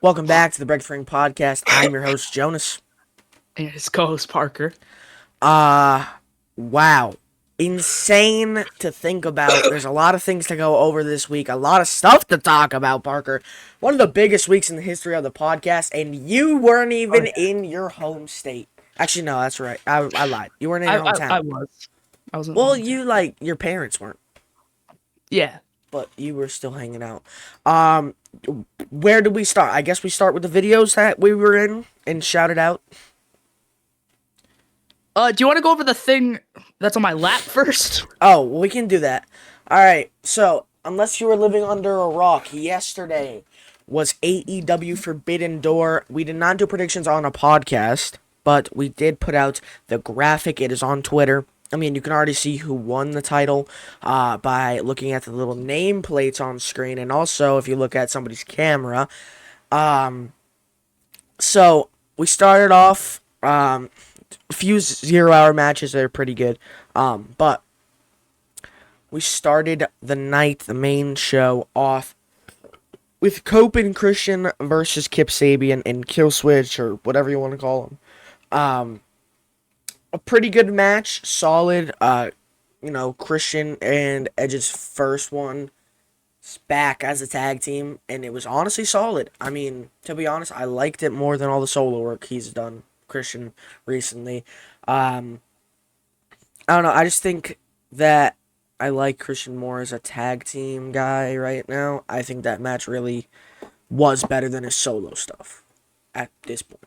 Welcome back to the Breakthrough Podcast. I'm your host, Jonas. And his co-host Parker. Uh, wow. Insane to think about. There's a lot of things to go over this week, a lot of stuff to talk about, Parker. One of the biggest weeks in the history of the podcast, and you weren't Oh even yeah, in your home state. Actually, no, that's right. I lied. You weren't in your I hometown. was. I was in my Well, hometown. your parents weren't, Yeah. but you were still hanging out. Um, where did we start? I guess we start with the videos that we were in and shouted out. Do you want to go over the thing that's on my lap first? Oh, well, we can do that. All right. So, unless you were living under a rock, yesterday was AEW Forbidden Door. We did not do predictions on a podcast, but we did put out the graphic. It is on Twitter. I mean, you can already see who won the title by looking at the little nameplates on screen, and also if you look at somebody's camera. Um, so we started off a few 0 hour matches that are pretty good, but we started the night, the main show, off with Cope and Christian versus Kip Sabian and Kill Switch, or whatever you want to call them. Um, a pretty good match, solid. Christian and Edge's first one back as a tag team, and it was honestly solid. I mean, to be honest, I liked it more than all the solo work he's done, Christian, recently. Um, I don't know. I just think that I like Christian more as a tag team guy right now. I think that match really was better than his solo stuff at this point.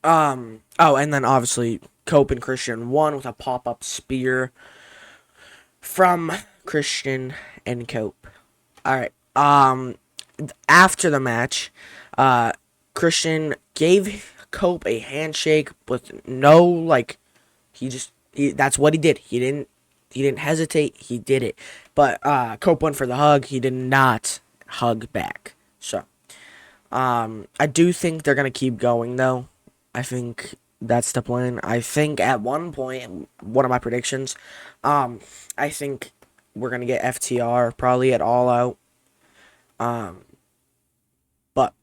Yeah. Oh, and then obviously Cope and Christian won with a pop up spear from Christian and Cope. All right. After the match, Christian gave Cope a handshake with no that's what he did. He didn't hesitate. He did it. But Cope went for the hug. He did not hug back. So I do think they're gonna keep going though. I think that's the plan. I think at one point, one of my predictions, I think we're gonna get FTR probably at All Out. Um, but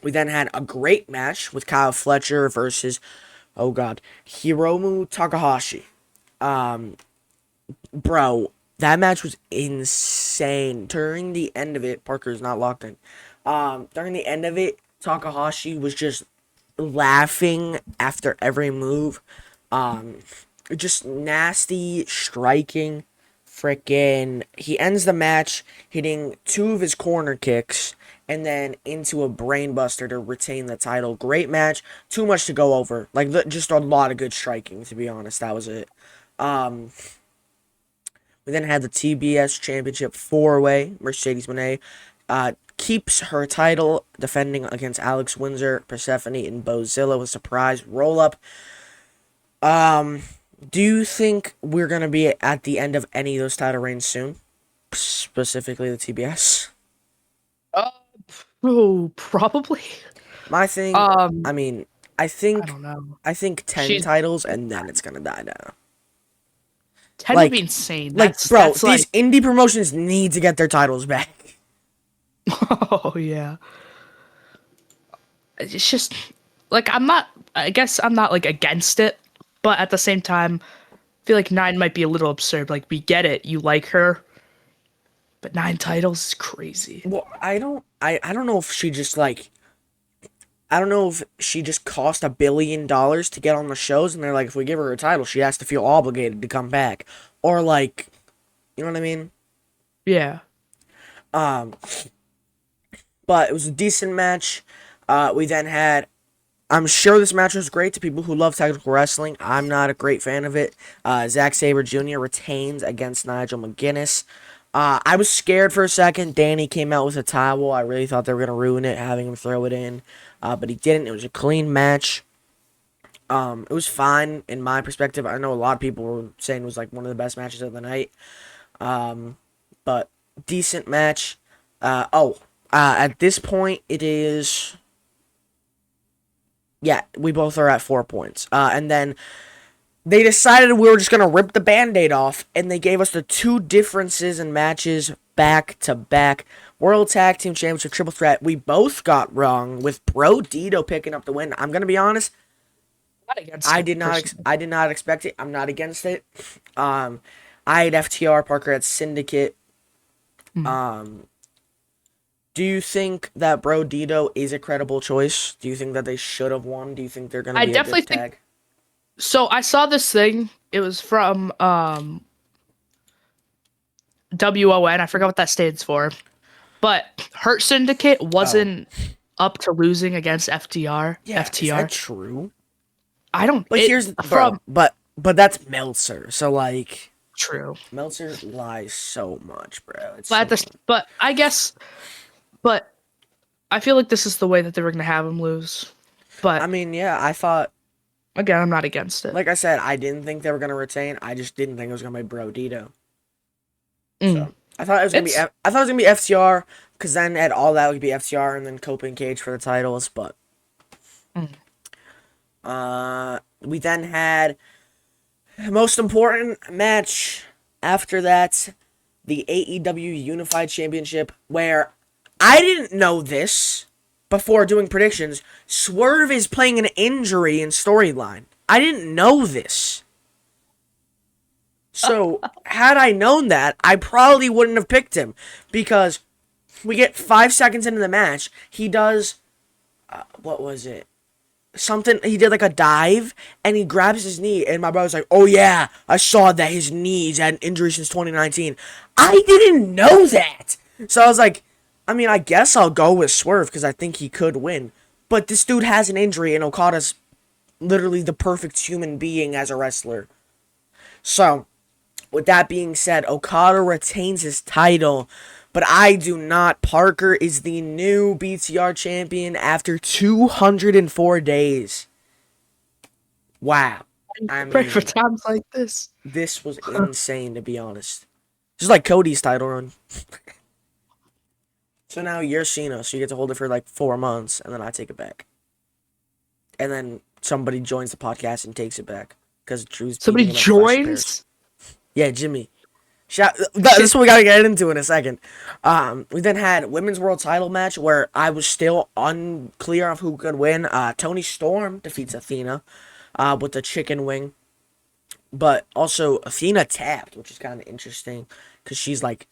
we then had a great match with Kyle Fletcher versus, oh god, Hiromu Takahashi. Um, Bro, that match was insane. During the end of it, Parker's not locked in. During the end of it, Takahashi was just laughing after every move. Um, just nasty striking. Frickin' he ends the match hitting two of his corner kicks and then into a brainbuster to retain the title. Great match. Too much to go over. Just a lot of good striking, to be honest. That was it. Um, we then had the TBS Championship 4-way. Mercedes Moné keeps her title, defending against Alex Windsor, Persephone, and Bozilla with a surprise roll-up. Um, do you think we're going to be at the end of any of those title reigns soon? Specifically the TBS? Uh, oh, probably. My thing, I Um, mean, I don't know. I think 10 She titles and then it's going to die down. 10 would be Like, insane. like, That's bro, that's these like indie promotions need to get their titles back. oh yeah. It's just like I'm not. I guess I'm not like against it, but at the same time, I feel like 9 might be a little absurd. Like we get it, you like her, but 9 titles is crazy. Well, I don't know if she just I don't know if she just cost $1 billion to get on the shows, and they're like, if we give her a title, she has to feel obligated to come back, or like, you know what I mean? Yeah. Um, but it was a decent match. We then had. I'm sure this match was great to people who love technical wrestling. I'm not a great fan of it. Zack Sabre Jr. retains against Nigel McGuinness. I was scared for a second. Danny came out with a towel. I really thought they were going to ruin it, having him throw it in. But he didn't. It was a clean match. It was fine in my perspective. I know a lot of people were saying it was like one of the best matches of the night. But decent match. At this point, it is. Yeah, we both are at 4 points. And then they decided we were just going to rip the Band-Aid off, and they gave us the two differences in matches back to back. World Tag Team Championship Triple Threat, we both got wrong with Bro Dito picking up the win. I'm going to be honest, Not against it, personally. I did not expect it. I'm not against it. I had FTR, Parker had Syndicate. Mm. Um, do you think that Bro Dito is a credible choice? Do you think that they should have won? Do you think they're going to I be a definitely good think tag? so. I saw this thing. It was from WON. I forgot what that stands for. But Hurt Syndicate Oh, wasn't up to losing against FTR. yeah. Is that FTR. true? I don't But it here's bro, from but that's Meltzer. So like true. Meltzer lies so much, bro. It's But so at this much. but I guess but I feel like this is the way that they were gonna have him lose. I But mean, yeah, I thought again, I'm not against it. like I said, I didn't think they were gonna retain. I just didn't think it was gonna be Bro Dito. Mm. So I thought it was gonna be It's I thought it was gonna be FTR because then at all that would be FTR and then Cope and Cage for the titles. But mm. we then had the most important match after that, the AEW Unified Championship, where I didn't know this before doing predictions. Swerve is playing an injury in storyline. I didn't know this. So, had I known that, I probably wouldn't have picked him because we get 5 seconds into the match. He does, what was it? Something, he did like a dive and he grabs his knee. And my brother's like, oh yeah, I saw that his knee's had an injury since 2019. I didn't know that. So I was like, I mean, I guess I'll go with Swerve because I think he could win. But this dude has an injury and Okada's literally the perfect human being as a wrestler. So, with that being said, Okada retains his title, but I do not. Parker is the new BTR champion after 204 days. Wow. I Pray for mean, times like this. this was insane to be honest. Just like Cody's title run. So now you're Cena, so you get to hold it for like 4 months, and then I take it back. And then somebody joins the podcast and takes it back because Drew's Somebody beating him at Clash of Paris. joins. Yeah, Jimmy. That's what we gotta get into in a second. We then had women's world title match where I was still unclear of who could win. Tony Storm defeats Athena, with the chicken wing, but also Athena tapped, which is kind of interesting because she's like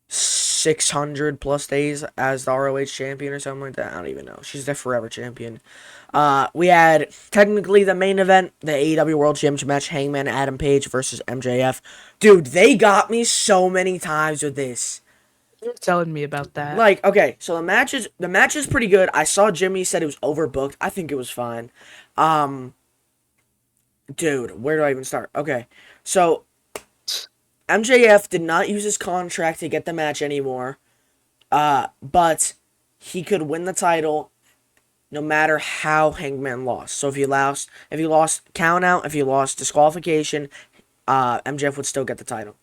600 plus days as the ROH champion or something like that. I don't even know. She's the forever champion. We had technically the main event, the AEW World Championship match, Hangman Adam Page versus MJF. Dude, they got me so many times with this. You were telling me about that. Like, okay, so the match is pretty good. I saw Jimmy said it was overbooked. I think it was fine. Um, dude, where do I even start? Okay, so MJF did not use his contract to get the match anymore. But he could win the title no matter how Hangman lost. So if he lost count out, if he lost disqualification, MJF would still get the title.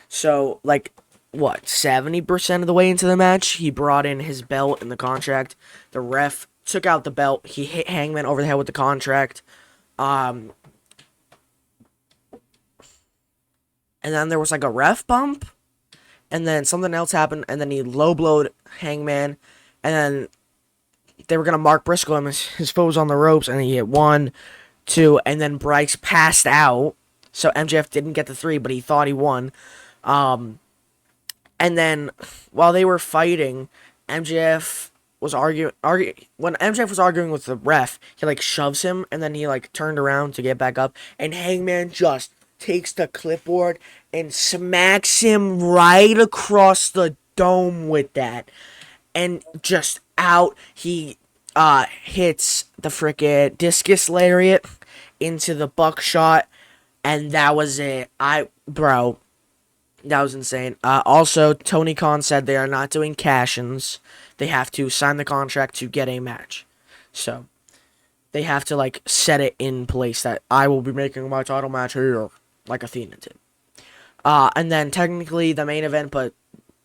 So like what, 70% of the way into the match, he brought in his belt in the contract. The ref took out the belt. He hit Hangman over the head with the contract. Um, and then there was like a ref bump, and then something else happened, and then he low blowed Hangman, and then they were gonna Mark Briscoe him. His foot was on the ropes, and he hit 1, 2, and then Bryce passed out. So MJF didn't get the 3, but he thought he won. And then while they were fighting, MJF was arguing. When MJF was arguing with the ref, he like shoves him, and then he like turned around to get back up, and Hangman just takes the clipboard and smacks him right across the dome with that, and just out. He hits the frickin' discus lariat into the buckshot, and that was it. Bro, that was insane. Also, Tony Khan said they are not doing cash-ins. They have to sign the contract to get a match. So, they have to, like, set it in place that I will be making my title match here, like Athena did. And then, technically, the main event, but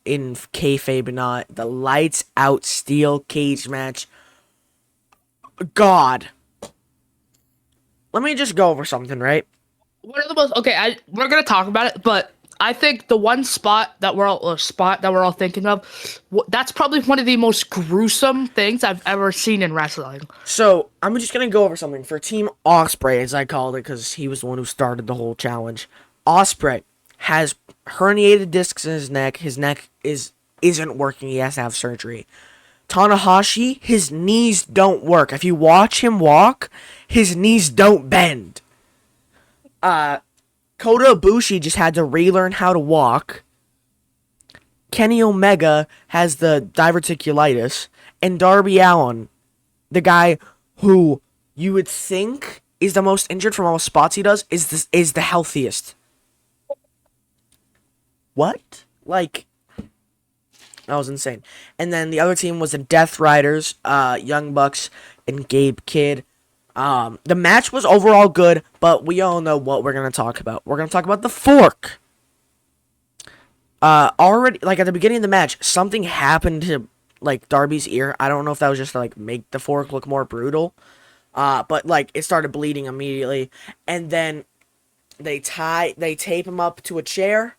in kayfabe not, the lights out steel cage match. God. let me just go over something, right? One of the most okay. We're gonna talk about it, but I think the one spot that we're all thinking of, that's probably one of the most gruesome things I've ever seen in wrestling. So I'm just gonna go over something for Team Osprey, as I called it, because he was the one who started the whole challenge. Osprey has herniated discs in his neck. His neck isn't working. He has to have surgery. Tanahashi, his knees don't work. If you watch him walk, his knees don't bend. Kota Ibushi just had to relearn how to walk. Kenny Omega has the diverticulitis, and Darby Allin, the guy who you would think is the most injured from all the spots he does, is the healthiest. What? Like, that was insane. And then the other team was the Death Riders, Young Bucks, and Gabe Kidd. The match was overall good, but we all know what we're gonna talk about. We're gonna talk about the fork. Already, like at the beginning of the match, something happened to like Darby's ear. I don't know if that was just to like make the fork look more brutal. But like it started bleeding immediately, and then they tape him up to a chair,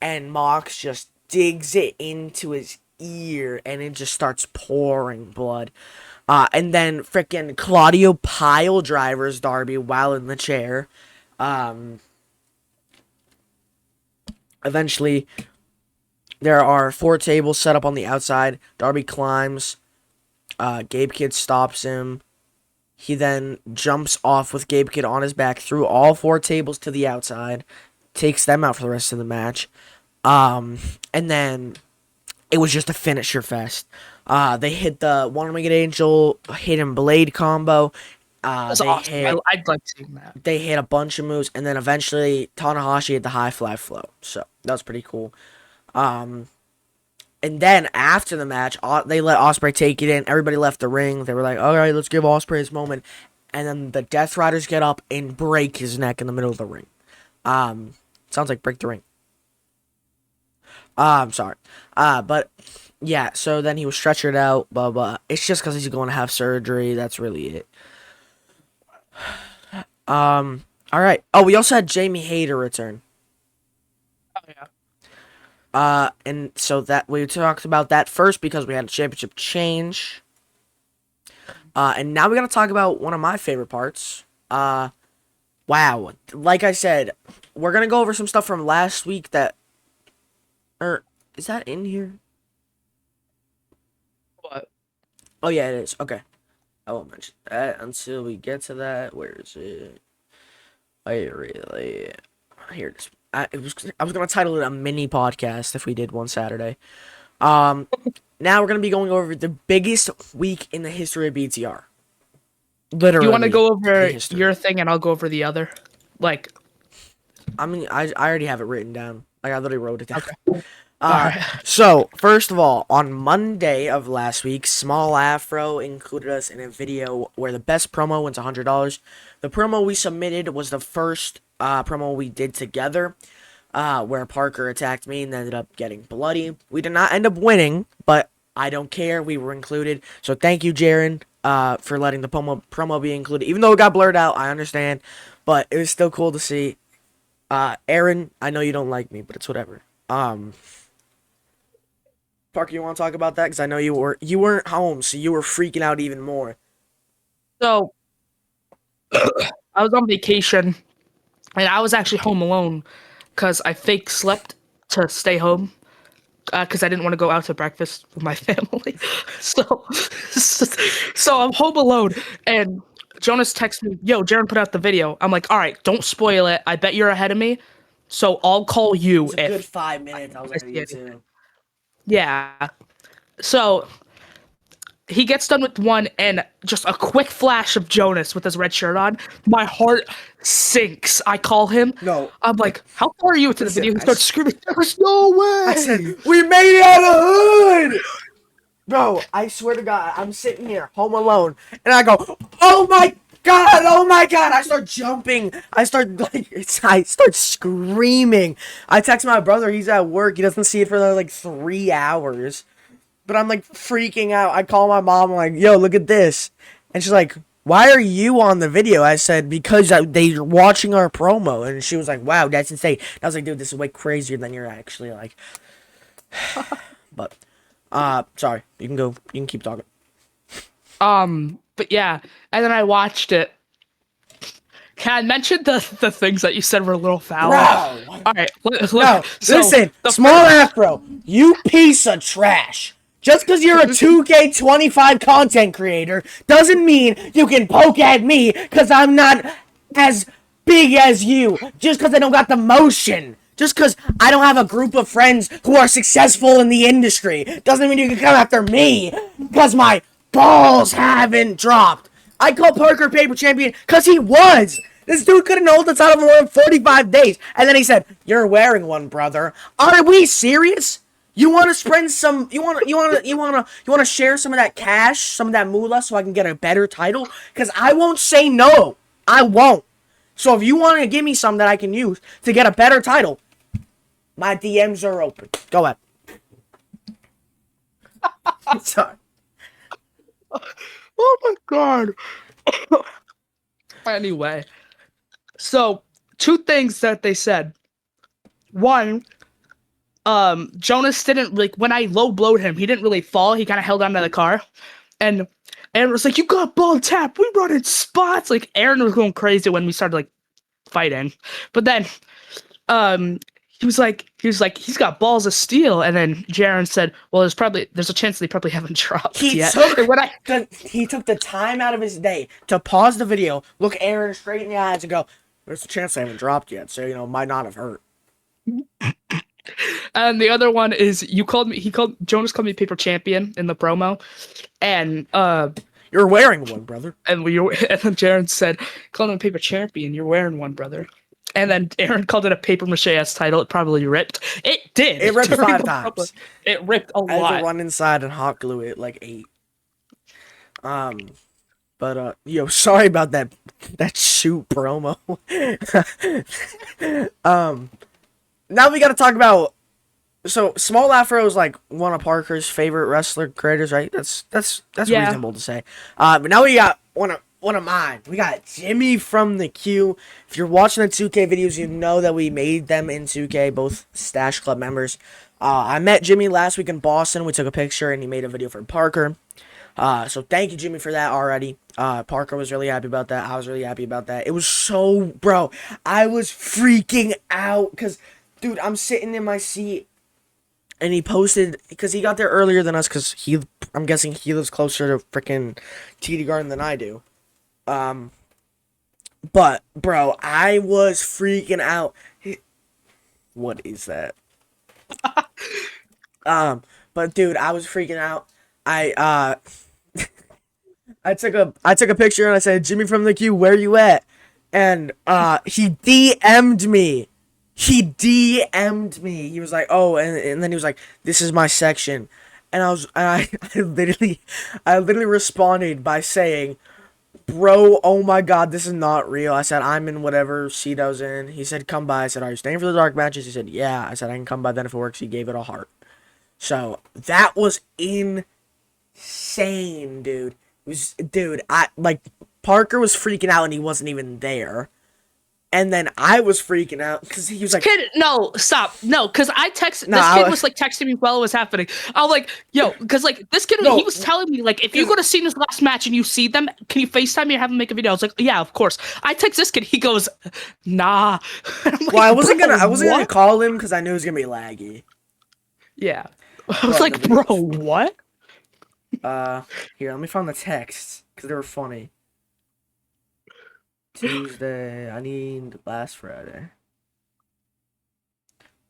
and Mox just digs it into his ear, and it just starts pouring blood. And then frickin' Claudio pile drivers Darby while in the chair. Eventually, there are 4 tables set up on the outside. Darby climbs. Gabe Kidd stops him. He then jumps off with Gabe Kidd on his back through all 4 tables to the outside. Takes them out for the rest of the match. And then it was just a finisher fest. They hit the One-Winged Angel Hidden Blade combo. That's awesome. I'd like seeing that. They hit a bunch of moves, and then eventually Tanahashi hit the high fly flow. So that was pretty cool. And then after the match, they let Ospreay take it in. Everybody left the ring. They were like, all right, let's give Ospreay his moment. And then the Death Riders get up and break his neck in the middle of the ring. Sounds like break the ring. I'm sorry. But yeah, so then he was stretchered out, blah, blah. It's just because he's going to have surgery. That's really it. All right. Oh, we also had Jamie Hayter return. Oh yeah. And so that we talked about that first because we had a championship change. And now we're gonna talk about one of my favorite parts. Wow. Like I said, we're gonna go over some stuff from last week that, or is that in here? What? Oh yeah, it is. Okay. I won't mention that until we get to that. Where is it? Here it is. I was gonna title it a mini podcast if we did one Saturday. Now we're gonna be going over the biggest week in the history of BTR. Literally. You want to go over your thing and I'll go over the other? Like, I mean, I already have it written down. Like I literally wrote it down. Okay. Alright. So first of all, on Monday of last week, Small Afro included us in a video where the best promo wins $100. The promo we submitted was the first promo we did together, where Parker attacked me and ended up getting bloody. We did not end up winning, but I don't care. We were included. So thank you, Jaren, for letting the promo be included. Even though it got blurred out, I understand, but it was still cool to see. Aaron, I know you don't like me, but it's whatever. Parker, you want to talk about that? Because I know you weren't home, so you were freaking out even more. So I was on vacation and I was actually home alone because I fake slept to stay home because I didn't want to go out to breakfast with my family. So, so I'm home alone and Jonas texts me, "Yo, Jaren put out the video." I'm like, "All right, don't spoil it. I bet you're ahead of me, so I'll call you It was a if good 5 minutes. I was ahead of you too. yeah." So he gets done with one, and just a quick flash of Jonas with his red shirt on. My heart sinks. I call him. No. I'm like, "How far are you into the Listen, video?" He starts screaming, "There's no way!" I said, we made it out of the hood! Bro, I swear to God, I'm sitting here, home alone, and I go, oh my God, oh my God! I start jumping. I start screaming. I text my brother, he's at work, he doesn't see it for another, like 3 hours. But I'm like freaking out. I call my mom, I'm like, yo, look at this. And she's like, why are you on the video? I said, because they're watching our promo. And she was like, wow, that's insane. I was like, dude, this is way crazier than you're actually like. But, sorry. You can go. You can keep talking. But yeah, and then I watched it. Can I mention the things that you said were a little foul? Bro! All right, No, so listen, the Small first, Afro, you piece of trash. Just because you're a 2K25 content creator doesn't mean you can poke at me because I'm not as big as you. Just because I don't got the motion. Just because I don't have a group of friends who are successful in the industry doesn't mean you can come after me because my balls haven't dropped. I call Parker paper champion because he was. This dude couldn't hold the title for more than 45 days. And then he said, "You're wearing one, brother." Are we serious? You want to spend some? You want to share some of that cash, some of that moolah, so I can get a better title? Because I won't say no. I won't. So if you want to give me some that I can use to get a better title, my DMs are open. Go ahead. Sorry. oh my god. Anyway, so two things that they said. One, Jonas didn't like when I low blowed him. He didn't really fall. He kind of held onto the car, and Aaron was like, "You got ball tap. We run in spots." Like Aaron was going crazy when we started like fighting, but then um he's got balls of steel, and then Jaren said, "Well, there's a chance they probably haven't dropped He yet." took And when I he took the time out of his day to pause the video, look Aaron straight in the eyes, and go, "There's a chance I haven't dropped yet, so might not have hurt." and the other one is Jonas called me paper champion in the promo, and You're wearing one, brother. and and then Jaren said, "Called him a paper champion. You're wearing one, brother." And then Aaron called it a paper mache ass title. It probably ripped. It did. It ripped during 5 the promo. times. It ripped a I had to lot. run inside and hot glue it like 8. But yo, sorry about that shoot promo. Now we got to talk about. So Small Afro is like one of Parker's favorite wrestler creators, right? That's Yeah. reasonable to say. But now we got one of mine. We got Jimmy from the Q. If you're watching the 2K videos, you know that we made them in 2K, both Stash Club members. I met Jimmy last week in Boston. We took a picture and he made a video for Parker. So thank you, Jimmy, for that already. Parker was really happy about that. I was really happy about that. It was so, bro, I was freaking out because, dude, I'm sitting in my seat and he posted, because he got there earlier than us, because I'm guessing he lives closer to freaking TD Garden than I do. But, bro, I was freaking out. What is that? But dude, I was freaking out. I I took a picture and I said, "Jimmy from the Q, where you at?" And he DM'd me. He DM'd me. He was like, "Oh," and then he was like, "This is my section." And I literally responded by saying, "Bro, oh my god, this is not real." I said, "I'm in whatever seat I was in." He said, "Come by." I said, "Are you staying for the dark matches?" He said, "Yeah." I said, "I can come by then if it works." He gave it a heart. So that was insane, dude. Dude, I like Parker was freaking out and he wasn't even there. And then I was freaking out because he was like, Kid, no, stop. No, because No, this kid was like texting me while it was happening. I was like, yo, because like this kid, No, he was telling me, like, if you go to see this last match and you see them, can you FaceTime me or have him make a video? I was like, yeah, of course. I text this kid, he goes, nah. I'm like, well, I wasn't "Bro, gonna what?" call him because I knew it was gonna be laggy. Yeah. I was But the like, bro, video, what? here, let me find the texts because they were funny. Tuesday, I need last Friday,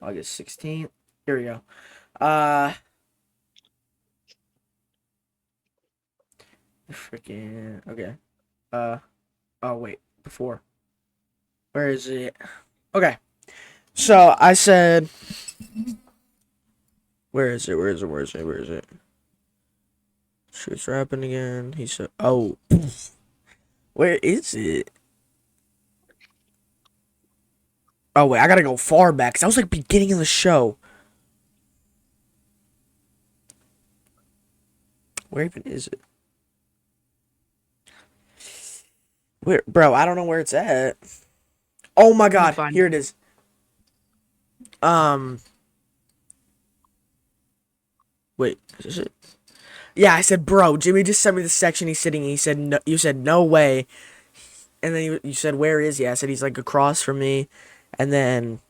August 16th. Here we go. Freaking okay. Oh wait, before. Where is it? Okay. So I said, where is it? Where is it? Where is it? Where is it? Shit's rapping again. He said, "Oh, where is it?" Oh wait, I gotta go far back. 'Cause that was like beginning of the show. Where even is it? Where, bro? I don't know where it's at. Oh my Let me god, find here it. it is. Um, wait, is it? Yeah, I said, bro. Jimmy just sent me the section he's sitting. He said, no, you said no way, and then you said, where is he? I said he's like across from me, and then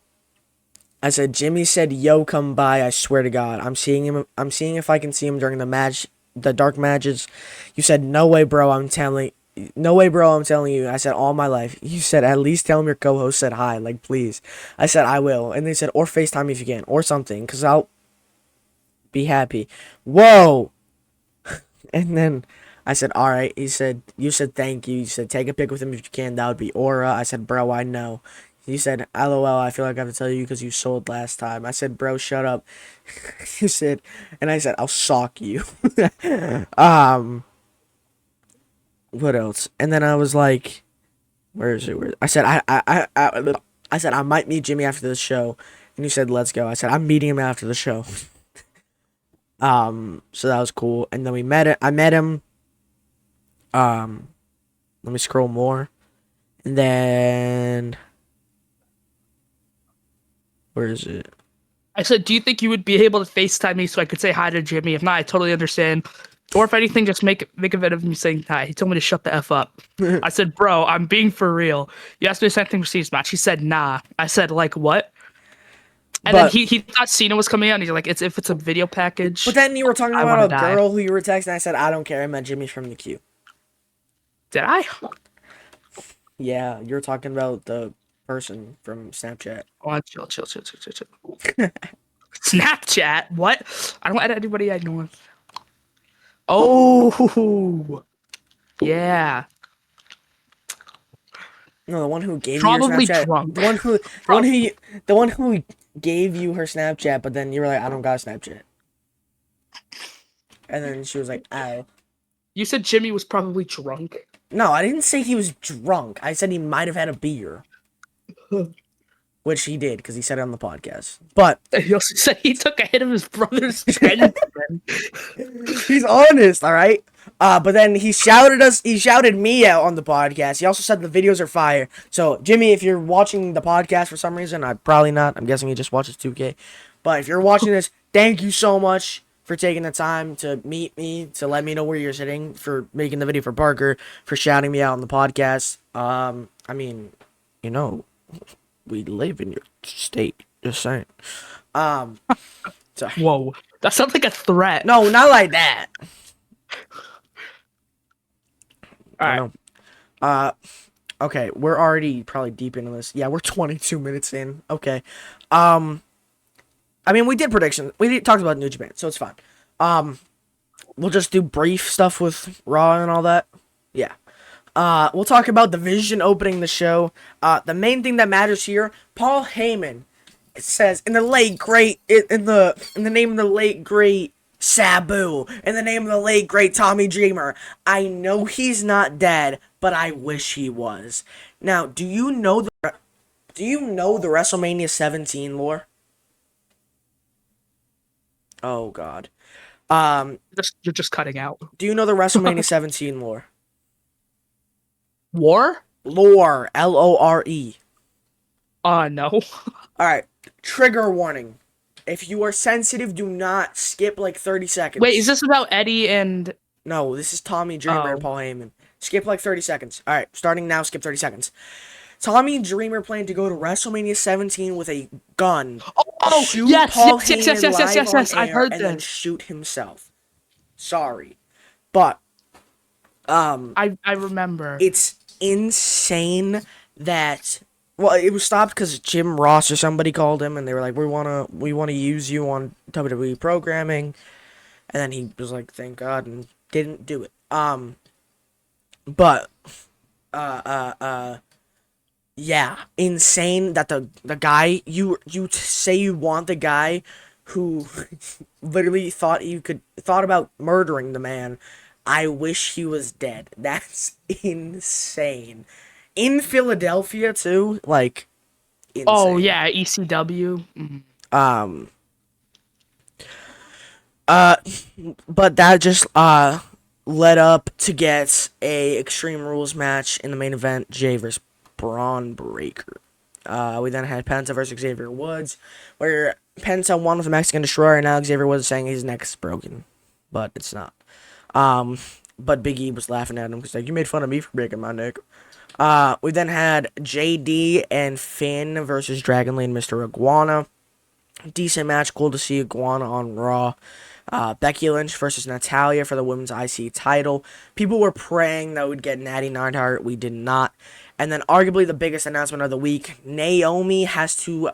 I said, Jimmy said, yo, come by. I swear to God, I'm seeing him. I'm seeing if I can see him during the match, the dark matches. You said, no way, bro. I'm telling. No way, bro. I'm telling you. I said, all my life. You said, at least tell him your co-host said hi. Like, please. I said, I will. And they said, or FaceTime me if you can, or something, because I'll be happy. Whoa. And then I said, all right. He said, you said, thank you. You said, take a pic with him if you can. That would be Aura. I said, bro, I know. He said, LOL, I feel like I have to tell you because you sold last time. I said, bro, shut up. You said, and I said, I'll sock you. um, what else? And then I was like, where is it? I said, I said, I might meet Jimmy after the show. And you said, let's go. I said, I'm meeting him after the show. So that was cool. And then we met it. I met him. Um, Let me scroll more. And then where is it? I said, do you think you would be able to FaceTime me so I could say hi to Jimmy? If not, I totally understand. Or if anything, just make a vid of me saying hi. He told me to shut the F up. I said, bro, I'm being for real. You asked me the same thing for Steve's match. He said, nah. I said, like, what? And then But he thought Cena was coming out, and he's like, it's if it's a video but package, then you were talking I want to about a die. girl who you were texting. I said I don't care. I meant Jimmy from the queue. Did I? Yeah, you're talking about the person from Snapchat. Oh, chill. Snapchat? What? I don't add anybody I know. Oh, yeah. No, the one who gave you your Probably Snapchat. drunk. The one who, the one who gave you her Snapchat. But then you were like, I don't got a Snapchat. And then she was like, oh. You said Jimmy was probably drunk. No, I didn't say he was drunk. I said he might have had a beer, which he did because he said it on the podcast. But He also said he took a hit of his brother's chin. he's honest, all right. But then he shouted us. He shouted me out on the podcast. He also said the videos are fire. So Jimmy, if you're watching the podcast for some reason, I probably not. I'm guessing he just watches 2K. But if you're watching this, thank you so much for taking the time to meet me, to let me know where you're sitting, for making the video for Parker, for shouting me out on the podcast. I mean, you know, we live in your state. Just saying. Um, sorry. Whoa, that sounds like a threat. No, not like that. All I right. know. Okay, we're already probably deep into this. Yeah, we're 22 minutes in. Okay. I mean, we did predictions. Talked about New Japan, so it's fine. We'll just do brief stuff with Raw and all that. Yeah. We'll talk about the Vision opening the show. The main thing that matters here, Paul Heyman. It says in the late great in the name of the late great Sabu, in the name of the late great Tommy Dreamer. I know he's not dead, but I wish he was. Now, do you know the WrestleMania 17 lore? Oh God. You're just cutting out. Do you know the WrestleMania 17 lore? War? Lore, Lore. No. All right. Trigger warning. If you are sensitive, do not skip like 30 seconds. Wait, is this about Eddie and? No, this is Tommy Dreamer and Oh, Paul Heyman. Skip like 30 seconds. All right, starting now, skip 30 seconds. Tommy Dreamer planned to go to WrestleMania 17 with a gun, oh, shoot yes, Paul yes, yes, yes, Heyman yes, yes, live yes, on yes. I've air, heard and then this. shoot himself. Sorry, but I remember. it's insane that, well, it was stopped because Jim Ross or somebody called him and they were like, we wanna use you on WWE programming, and then he was like, thank God, and didn't do it. But yeah, insane that the guy, you say you want the guy who literally thought about murdering the man. I wish he was dead. That's insane. In Philadelphia too, like, Oh insane. yeah, ECW. Um uh but that just led up to get a Extreme Rules match in the main event, Jay vs. Braun Breaker. We then had Penta versus Xavier Woods, where Penta won with a Mexican Destroyer, and now Xavier Woods is saying his neck's broken, but it's not. But Big E was laughing at him because like, you made fun of me for breaking my neck. We then had JD and Finn versus Dragon Lee and Mr. Iguana. Decent match. Cool to see Iguana on Raw. Becky Lynch versus Natalya for the women's IC title. People were praying that we'd get Natty Neidhart. We did not. And then arguably the biggest announcement of the week, Naomi has to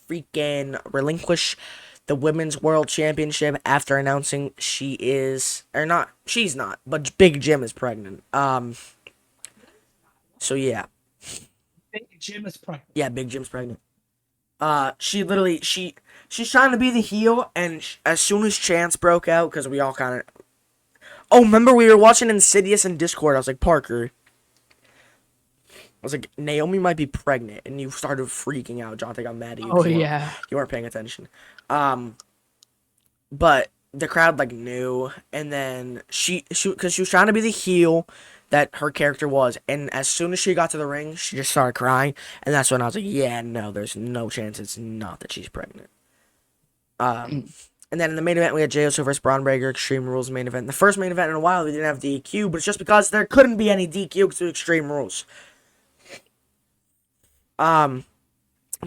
freaking relinquish the Women's World Championship after announcing she's not, but Big Jim is pregnant. So yeah. Big Jim is pregnant. Yeah, Big Jim's pregnant. She's trying to be the heel, and as soon as Chance broke out, because we all kind of... Oh, remember we were watching Insidious in Discord, I was like, Parker... I was like, Naomi might be pregnant, and you started freaking out. Jonathan got mad at you. Oh, yeah. You weren't paying attention. But the crowd, like, knew, and then because she was trying to be the heel that her character was, and as soon as she got to the ring, she just started crying, and that's when I was like, yeah, no, there's no chance it's not that she's pregnant. And then in the main event, we had Jey Uso versus Braun Breaker, Extreme Rules main event. The first main event in a while, we didn't have DQ, but it's just because there couldn't be any DQ because of Extreme Rules.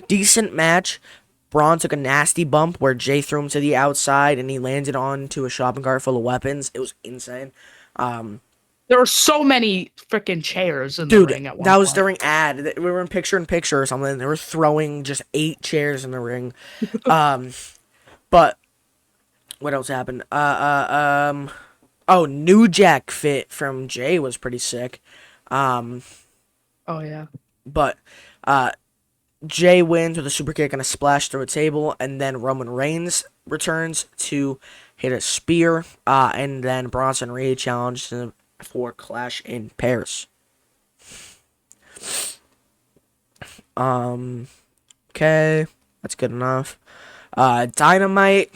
Decent match. Braun took a nasty bump where Jay threw him to the outside and he landed onto a shopping cart full of weapons. It was insane. There were so many freaking chairs in the ring at one point. That was during ad. We were in picture-in-picture or something. They were throwing just 8 chairs in the ring. But what else happened? New Jack fit from Jay was pretty sick. Oh yeah. But Jay wins with a super kick and a splash through a table, and then Roman Reigns returns to hit a spear, and then Bronson Reed challenged him for Clash in Paris. Okay, that's good enough. Dynamite.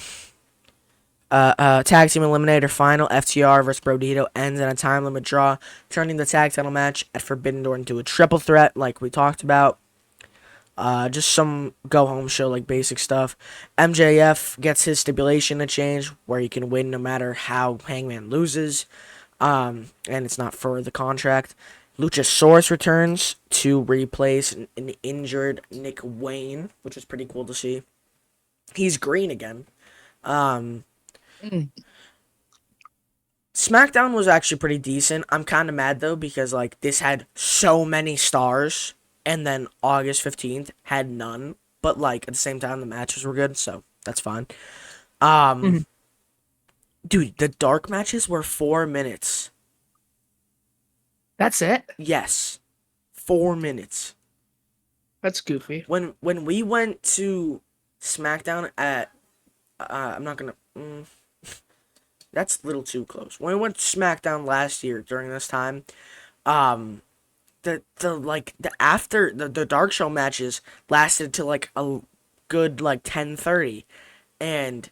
Tag team eliminator final, FTR versus Brodito ends in a time limit draw, turning the tag title match at Forbidden Door into a triple threat like we talked about. Just some go-home show, like basic stuff. MJF gets his stipulation to change, where he can win no matter how Hangman loses, and it's not for the contract. Luchasaurus returns to replace an injured Nick Wayne, which is pretty cool to see. He's green again. SmackDown was actually pretty decent. I'm kind of mad though because like this had so many stars, and then August 15th had none. But like at the same time, the matches were good, so that's fine. Dude, the dark matches were 4 minutes. That's it? Yes, 4 minutes. That's goofy. When we went to SmackDown at, I'm not gonna. That's a little too close. When we went to SmackDown last year during this time, the dark show matches lasted to like a good like 10:30, and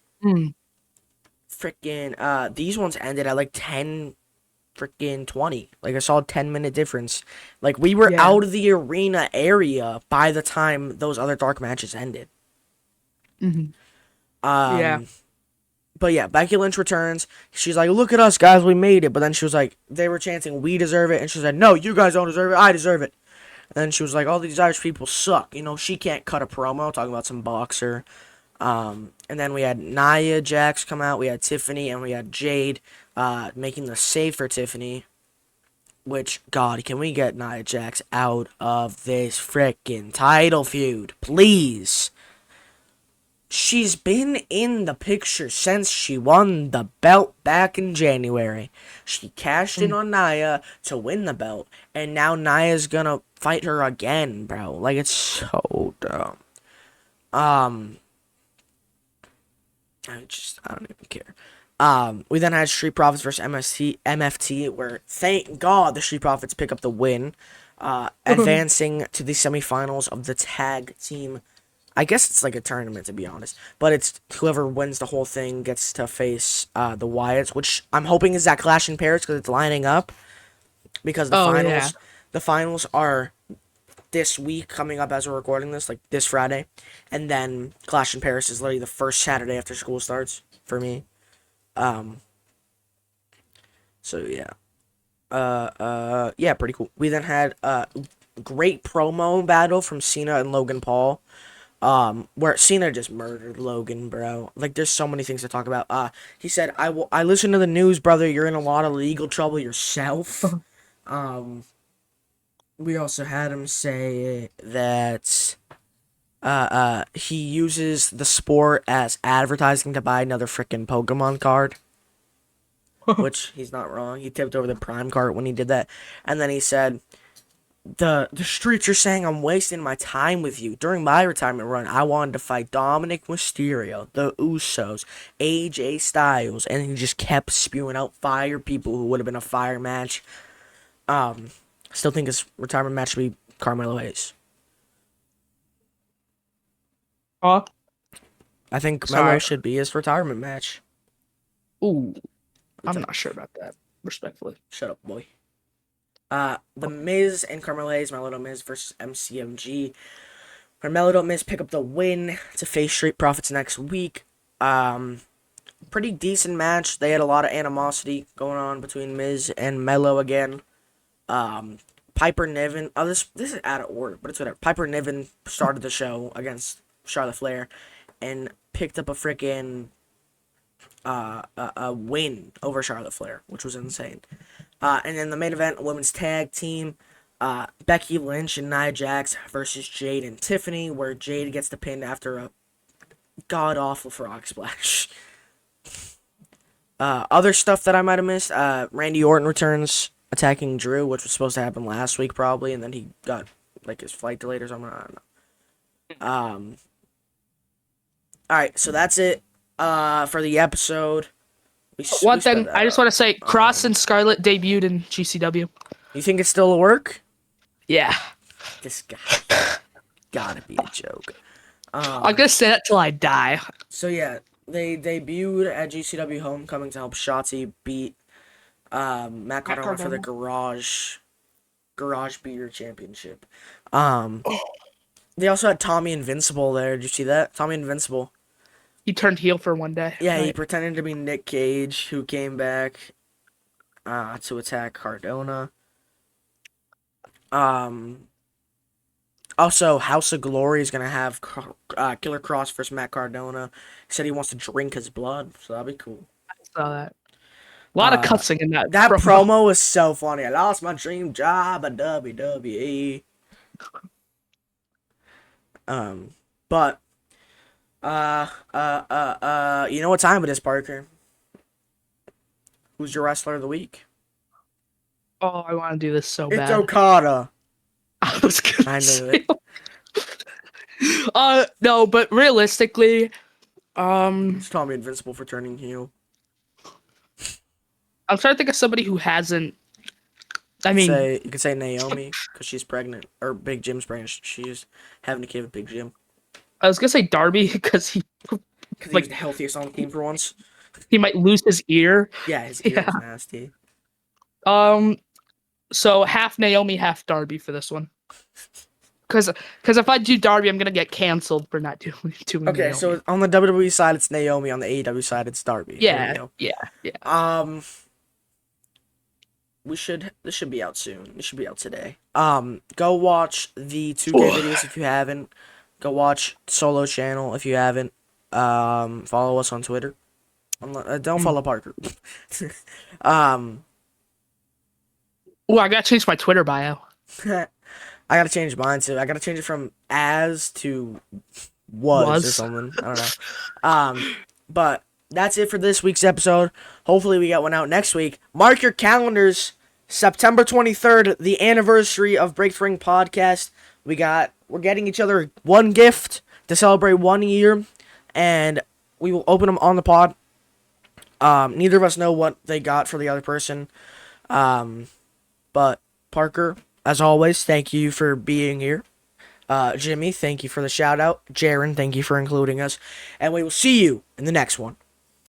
freaking these ones ended at like 10:20. Like a solid 10-minute difference. Like we were out of the arena area by the time those other dark matches ended. But yeah, Becky Lynch returns. She's like, look at us, guys, we made it. But then she was like, they were chanting, we deserve it. And she said, no, you guys don't deserve it, I deserve it. And then she was like, all these Irish people suck. You know, she can't cut a promo talking about some boxer. And then we had Nia Jax come out. We had Tiffany and we had Jade making the save for Tiffany. Which, God, can we get Nia Jax out of this frickin' title feud? Please. She's been in the picture since she won the belt back in January. She cashed in on Nia to win the belt, and now Nia's gonna fight her again, bro. Like, it's so dumb. I don't even care. We then had Street Profits versus MFT, where thank God the Street Profits pick up the win, advancing to the semifinals of the tag team I guess it's like a tournament, to be honest. But it's whoever wins the whole thing gets to face the Wyatts, which I'm hoping is that Clash in Paris because it's lining up. Because Oh yeah. the finals are this week coming up as we're recording this, like this Friday, and then Clash in Paris is literally the first Saturday after school starts for me. Um. So yeah. Yeah, pretty cool. We then had a great promo battle from Cena and Logan Paul. Where Cena just murdered Logan, bro. Like, there's so many things to talk about. He said, I listen to the news, brother. You're in a lot of legal trouble yourself. Um, we also had him say that, he uses the sport as advertising to buy another freaking Pokemon card. Which, he's not wrong. He tipped over the Prime card when he did that. And then he said, the streets are saying I'm wasting my time with you. During my retirement run, I wanted to fight Dominic Mysterio, the Usos, AJ Styles, and he just kept spewing out fire people who would have been a fire match. Still think his retirement match should be Carmelo Hayes. Huh? I think Melo Sorry. should be his retirement match. Ooh, I'm not sure about that. Respectfully. Shut up, boy. The Miz and Carmelo Hayes, Melo Miz versus MCMG. Carmelo Miz pick up the win to face Street Profits next week. Pretty decent match. They had a lot of animosity going on between Miz and Melo again. Piper Niven. Oh, this is out of order, but it's whatever. Piper Niven started the show against Charlotte Flair and picked up a freaking a win over Charlotte Flair, which was insane. And then the main event, women's tag team, Becky Lynch and Nia Jax versus Jade and Tiffany, where Jade gets the pin after a god-awful frog splash. Other stuff that I might have missed, Randy Orton returns attacking Drew, which was supposed to happen last week probably, and then he got, like, his flight delayed or something, I don't know. Alright, so that's it, for the episode. One thing I just want to say, Cross and Scarlett debuted in GCW. You think it's still a work? Yeah. This guy. Gotta be a joke. I'm gonna say that till I die. So yeah, they debuted at GCW Homecoming to help Shotzi beat Matt Cardona for the Garage Beer Championship. They also had Tommy Invincible there. Did you see that? Tommy Invincible. He turned heel for one day. Yeah, right? he pretended to be Nick Cage, who came back to attack Cardona. Also, House of Glory is gonna have Killer Cross versus Matt Cardona. He said he wants to drink his blood, so that'll be cool. I saw that. A lot of cussing in that. That promo was so funny. I lost my dream job at WWE. But you know what time it is, Parker? Who's your wrestler of the week? Oh, I want to do this so It's bad. Okada. I was gonna I knew say. it. No, but realistically, It's Tommy Invincible for turning heel. I'm trying to think of somebody who hasn't. I mean, You could say Naomi because she's pregnant, or Big Jim's pregnant. She's having a kid with Big Jim. I was gonna say Darby because he Because he's the healthiest on the team for once. he might lose his ear. Yeah, his ear is nasty. So half Naomi, half Darby for this one. Because if I do Darby, I'm gonna get canceled for not doing Okay, Naomi. so on the WWE side, it's Naomi. On the AEW side, it's Darby. Yeah. This should be out soon. It should be out today. Go watch the 2K videos if you haven't. Go watch Solo channel if you haven't. Follow us on Twitter. Don't follow Parker. Oh, I gotta change my Twitter bio. I gotta change mine too. I gotta change it from as to was or something. I don't know. But that's it for this week's episode. Hopefully we get one out next week. Mark your calendars. September 23rd, the anniversary of Break the Ring podcast. We're getting each other one gift to celebrate 1 year, and we will open them on the pod. Neither of us know what they got for the other person. But Parker, as always, thank you for being here. Jimmy, thank you for the shout out. Jaron, thank you for including us. And we will see you in the next one.